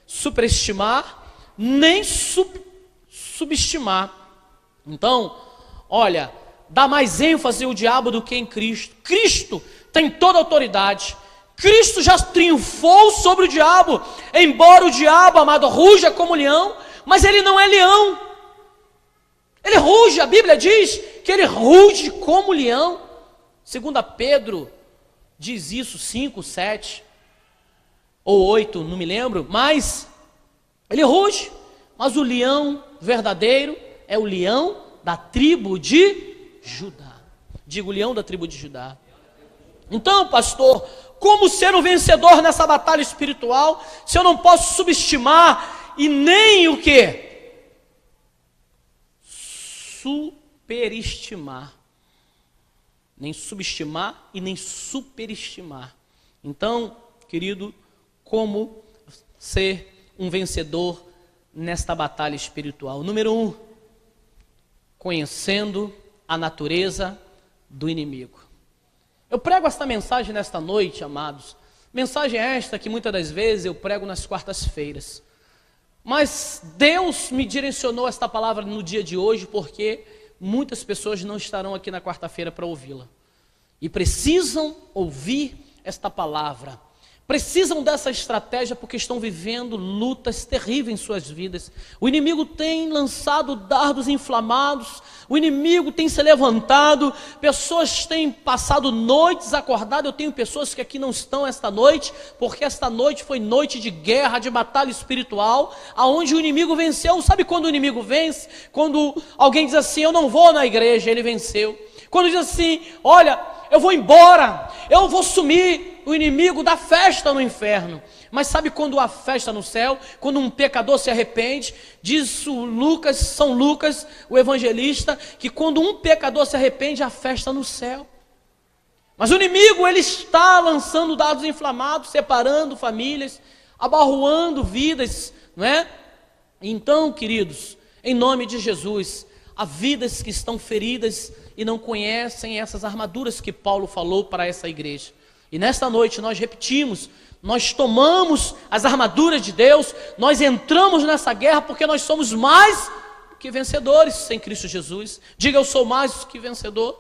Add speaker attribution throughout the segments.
Speaker 1: superestimar, nem subestimar. Então, olha, dá mais ênfase ao diabo do que em Cristo. Cristo tem toda a autoridade. Cristo já triunfou sobre o diabo. Embora o diabo, amado, ruja como leão, mas ele não é leão. Ele ruge, a Bíblia diz que ele ruge como leão. 2 Pedro diz isso, 5, 7 ou 8, não me lembro, mas ele ruge. Mas o leão verdadeiro é o leão da tribo de Judá. Digo, leão da tribo de Judá. Então, pastor, como ser um vencedor nessa batalha espiritual, se eu não posso subestimar e nem o quê? Superestimar. Nem subestimar e nem superestimar. Então, querido, como ser um vencedor nesta batalha espiritual? Número 1, conhecendo a natureza do inimigo. Eu prego esta mensagem nesta noite, amados. Mensagem esta que muitas das vezes eu prego nas quartas-feiras. Mas Deus me direcionou esta palavra no dia de hoje porque muitas pessoas não estarão aqui na quarta-feira para ouvi-la. E precisam ouvir esta palavra. Precisam dessa estratégia porque estão vivendo lutas terríveis em suas vidas. O inimigo tem lançado dardos inflamados, o inimigo tem se levantado, pessoas têm passado noites acordadas. Eu tenho pessoas que aqui não estão esta noite, porque esta noite foi noite de guerra, de batalha espiritual, aonde o inimigo venceu. Sabe quando o inimigo vence? Quando alguém diz assim, eu não vou na igreja, ele venceu. Quando diz assim, olha, eu vou embora, eu vou sumir, o inimigo dá festa no inferno. Mas sabe quando há festa no céu? Quando um pecador se arrepende, diz o Lucas, São Lucas, o evangelista, que quando um pecador se arrepende, há festa no céu. Mas o inimigo, ele está lançando dardos inflamados, separando famílias, abarroando vidas, não é? Então, queridos, em nome de Jesus, há vidas que estão feridas e não conhecem essas armaduras que Paulo falou para essa igreja. E nesta noite nós repetimos, nós tomamos as armaduras de Deus, nós entramos nessa guerra porque nós somos mais que vencedores em Cristo Jesus. Diga, eu sou mais que vencedor.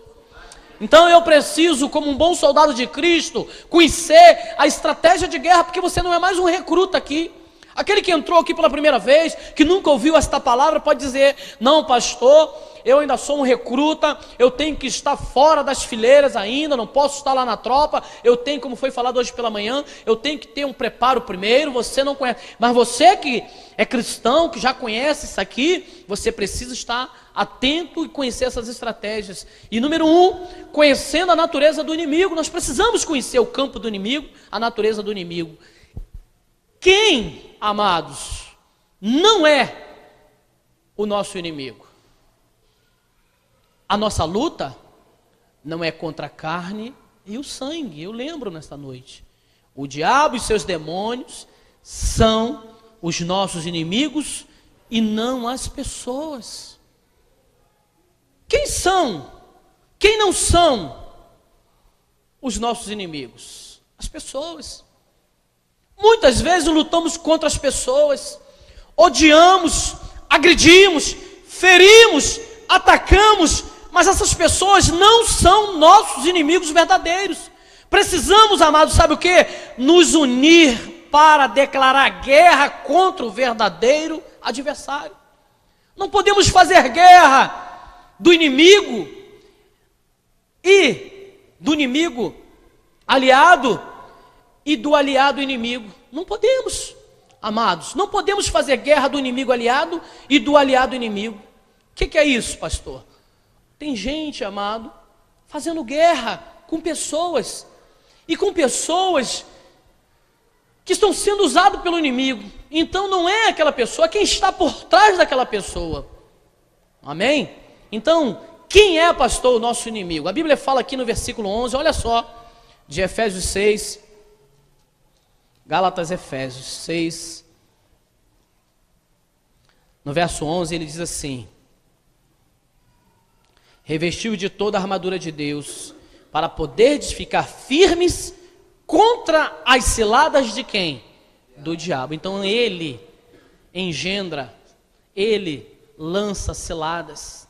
Speaker 1: Então eu preciso, como um bom soldado de Cristo, conhecer a estratégia de guerra, porque você não é mais um recruta aqui. Aquele que entrou aqui pela primeira vez, que nunca ouviu esta palavra, pode dizer, não pastor, eu ainda sou um recruta, eu tenho que estar fora das fileiras ainda, não posso estar lá na tropa, eu tenho, como foi falado hoje pela manhã, eu tenho que ter um preparo primeiro. Você não conhece, mas você que é cristão, que já conhece isso aqui, você precisa estar atento e conhecer essas estratégias. E número 1, conhecendo a natureza do inimigo. Nós precisamos conhecer o campo do inimigo, a natureza do inimigo. Quem, amados, não é o nosso inimigo? A nossa luta não é contra a carne e o sangue. Eu lembro nesta noite. O diabo e seus demônios são os nossos inimigos e não as pessoas. Quem são? Quem não são os nossos inimigos? As pessoas. Muitas vezes lutamos contra as pessoas, odiamos, agredimos, ferimos, atacamos, mas essas pessoas não são nossos inimigos verdadeiros. Precisamos, amados, sabe o que? Nos unir para declarar guerra contra o verdadeiro adversário. Não podemos fazer guerra do inimigo e do inimigo aliado e do aliado inimigo. Não podemos, amados, não podemos fazer guerra do inimigo aliado e do aliado inimigo. O que é isso, pastor? Tem gente, amado, fazendo guerra com pessoas, e com pessoas que estão sendo usadas pelo inimigo. Então não é aquela pessoa, é quem está por trás daquela pessoa. Amém? Então, quem é, pastor, o nosso inimigo? A Bíblia fala aqui no versículo 11, olha só, de Efésios 6, Gálatas, Efésios 6, no verso 11, ele diz assim: revestiu de toda a armadura de Deus, para poderdes ficar firmes contra as ciladas de quem? Do diabo. Então ele engendra, ele lança ciladas.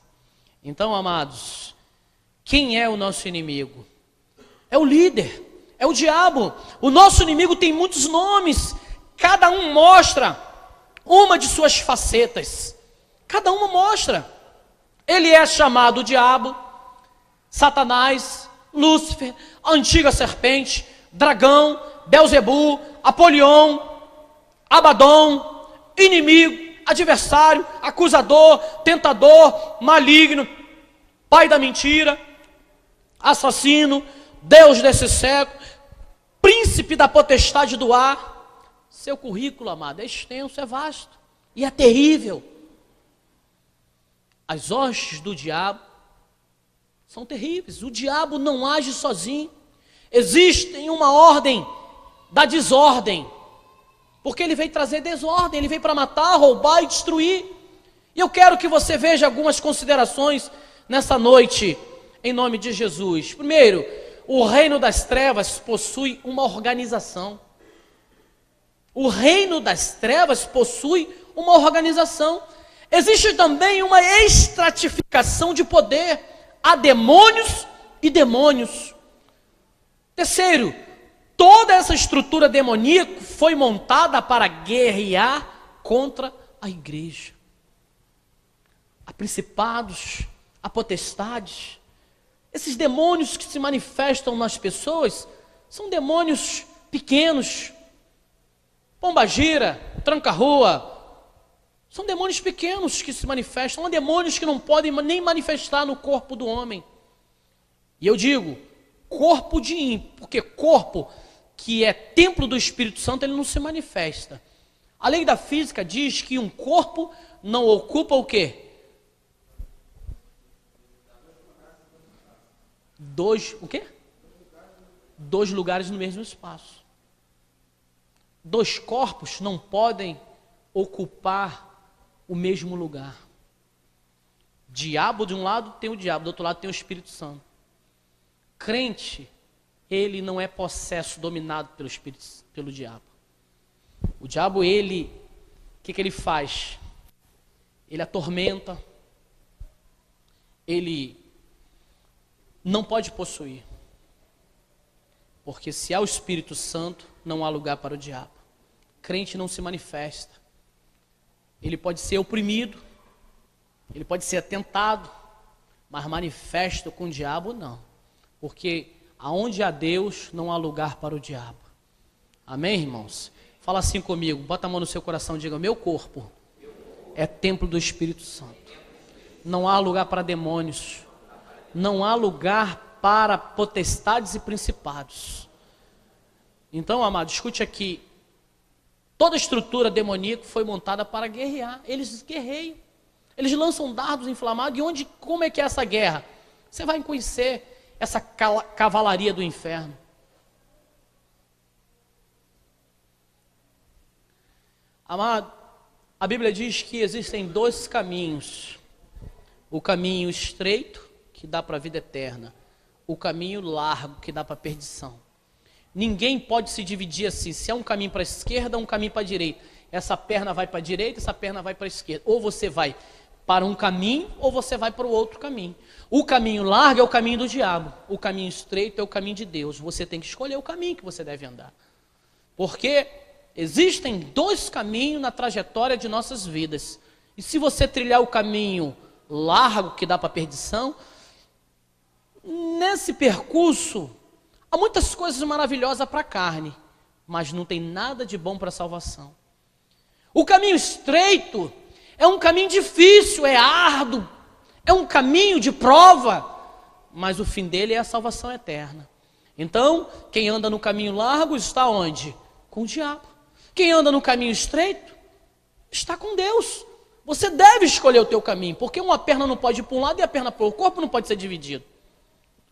Speaker 1: Então, amados, quem é o nosso inimigo? É o líder, é o diabo. O nosso inimigo tem muitos nomes, cada um mostra uma de suas facetas. Cada uma mostra. Ele é chamado diabo, Satanás, Lúcifer, a antiga serpente, dragão, Belzebu, Apolion, Abaddon, inimigo, adversário, acusador, tentador, maligno, pai da mentira, assassino, Deus desse século, príncipe da potestade do ar. Seu currículo, amado, é extenso, é vasto e é terrível. As hostes do diabo são terríveis. O diabo não age sozinho. Existe uma ordem da desordem, porque ele veio trazer desordem, ele veio para matar, roubar e destruir. E eu quero que você veja algumas considerações nessa noite, em nome de Jesus. Primeiro, o reino das trevas possui uma organização. O reino das trevas possui uma organização. Existe também uma estratificação de poder. Há demônios e demônios. Terceiro, toda essa estrutura demoníaca foi montada para guerrear contra a igreja. Há principados, há potestades. Esses demônios que se manifestam nas pessoas são demônios pequenos. Pombagira, tranca-rua, são demônios pequenos que se manifestam. São demônios que não podem nem manifestar no corpo do homem. E eu digo, corpo de ímpio, porque corpo que é templo do Espírito Santo, ele não se manifesta. A lei da física diz que um corpo não ocupa o quê? Dois lugares no mesmo espaço. Dois corpos não podem ocupar o mesmo lugar. Diabo de um lado tem o diabo, do outro lado tem o Espírito Santo. Crente, ele não é possesso, dominado pelo diabo. O diabo, o que ele faz? Ele atormenta, ele não pode possuir. Porque se há o Espírito Santo, não há lugar para o diabo. Crente não se manifesta. Ele pode ser oprimido, ele pode ser atentado, mas manifesto com o diabo não. Porque aonde há Deus, não há lugar para o diabo. Amém, irmãos? Fala assim comigo, bota a mão no seu coração e diga: meu corpo é templo do Espírito Santo. Não há lugar para demônios. Não há lugar para potestades e principados. Então, amado, escute aqui. Toda a estrutura demoníaca foi montada para guerrear. Eles guerreiam. Eles lançam dardos inflamados. E como é que é essa guerra? Você vai conhecer essa cavalaria do inferno. Amado, a Bíblia diz que existem dois caminhos. O caminho estreito, que dá para a vida eterna. O caminho largo, que dá para a perdição. Ninguém pode se dividir assim, se é um caminho para a esquerda, um caminho para a direita. Essa perna vai para a direita, essa perna vai para a esquerda. Ou você vai para um caminho, ou você vai para o outro caminho. O caminho largo é o caminho do diabo. O caminho estreito é o caminho de Deus. Você tem que escolher o caminho que você deve andar. Porque existem dois caminhos na trajetória de nossas vidas. E se você trilhar o caminho largo, que dá para a perdição, nesse percurso, há muitas coisas maravilhosas para a carne, mas não tem nada de bom para a salvação. O caminho estreito é um caminho difícil, é árduo, é um caminho de prova, mas o fim dele é a salvação eterna. Então, quem anda no caminho largo está onde? Com o diabo. Quem anda no caminho estreito está com Deus. Você deve escolher o teu caminho, porque uma perna não pode ir para um lado e a perna para o corpo não pode ser dividido.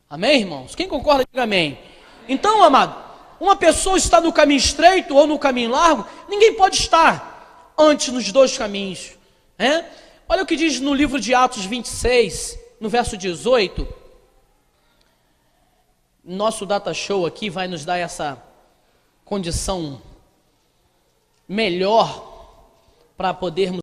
Speaker 1: Amém, irmãos? Quem concorda, diga amém. Então, amado, uma pessoa está no caminho estreito ou no caminho largo, ninguém pode estar antes nos dois caminhos. Olha o que diz no livro de Atos 26, no verso 18. Nosso data show aqui vai nos dar essa condição melhor para podermos